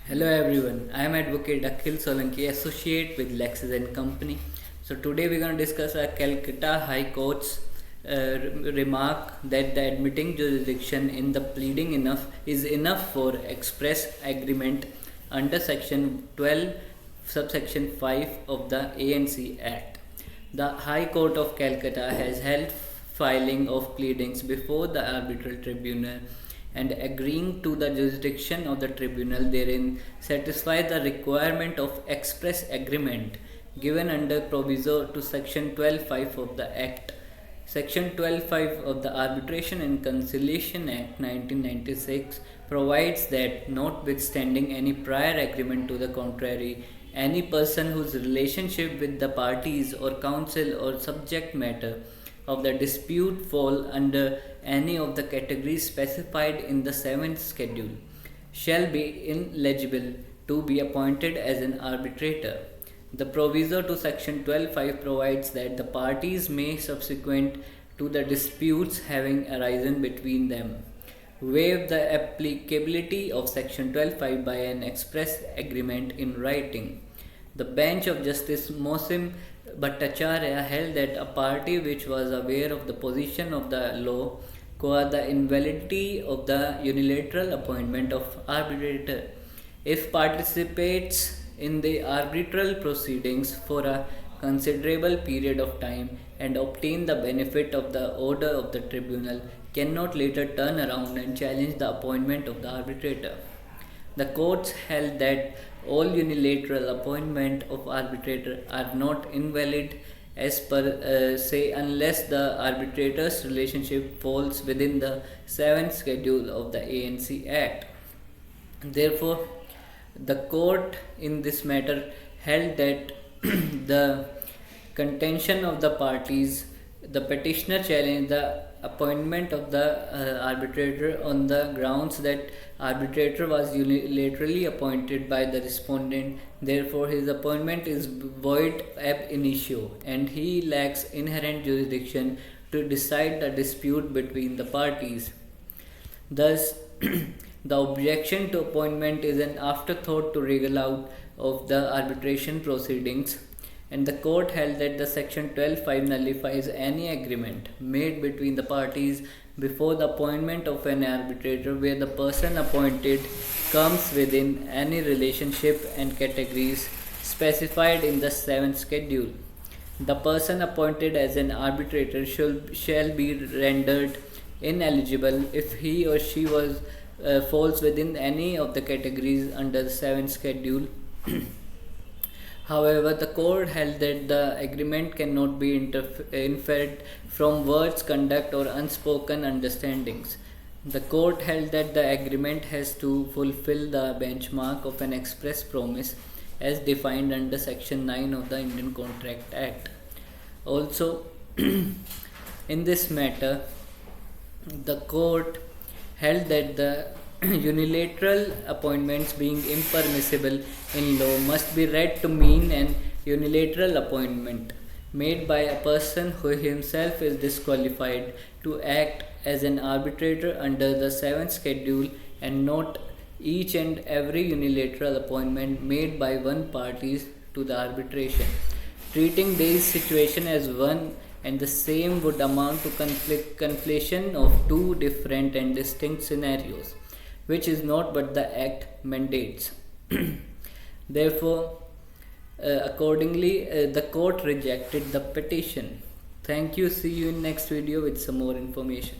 Hello everyone, I am Advocate Akhil Solanki, Associate with LEXIS and Company. So today we're going to discuss a Calcutta High Court's remark that the admitting jurisdiction in the pleading is enough for express agreement under Section 12, Subsection 5 of the ANC Act. The High Court of Calcutta has held filing of pleadings before the arbitral tribunal and agreeing to the jurisdiction of the tribunal therein satisfy the requirement of express agreement given under proviso to Section 12.5 of the Act. Section 12.5 of the Arbitration and Conciliation Act 1996 provides that notwithstanding any prior agreement to the contrary, any person whose relationship with the parties or counsel or subject matter of the dispute fall under any of the categories specified in the 7th schedule shall be ineligible to be appointed as an arbitrator. The proviso to Section 12.5 provides that the parties may, subsequent to the disputes having arisen between them, waive the applicability of Section 12.5 by an express agreement in writing. The bench of Justice Mosim Bhattacharya held that a party which was aware of the position of the law qua the invalidity of the unilateral appointment of arbitrator, if participates in the arbitral proceedings for a considerable period of time and obtain the benefit of the order of the tribunal, cannot later turn around and challenge the appointment of the arbitrator. The courts held that all unilateral appointment of arbitrator are not invalid as per se unless the arbitrator's relationship falls within the 7th schedule of the ANC Act. Therefore, the court in this matter held that the contention of the parties, the petitioner challenged the appointment of the arbitrator on the grounds that arbitrator was unilaterally appointed by the respondent. Therefore, his appointment is void ab initio and he lacks inherent jurisdiction to decide the dispute between the parties. Thus, the objection to appointment is an afterthought to wriggle out of the arbitration proceedings, and the court held that the Section 12.5 nullifies any agreement made between the parties before the appointment of an arbitrator where the person appointed comes within any relationship and categories specified in the 7th schedule. The person appointed as an arbitrator shall be rendered ineligible if he or she falls within any of the categories under the 7th schedule. However, the court held that the agreement cannot be inferred from words, conduct, or unspoken understandings. The court held that the agreement has to fulfill the benchmark of an express promise as defined under Section 9 of the Indian Contract Act. Also, in this matter, the court held that the unilateral appointments being impermissible in law must be read to mean an unilateral appointment made by a person who himself is disqualified to act as an arbitrator under the 7th schedule and not each and every unilateral appointment made by one party to the arbitration. Treating these situations as one and the same would amount to conflation of two different and distinct scenarios, which is not what the Act mandates. Therefore, accordingly, the court rejected the petition. Thank you. See you in next video with some more information.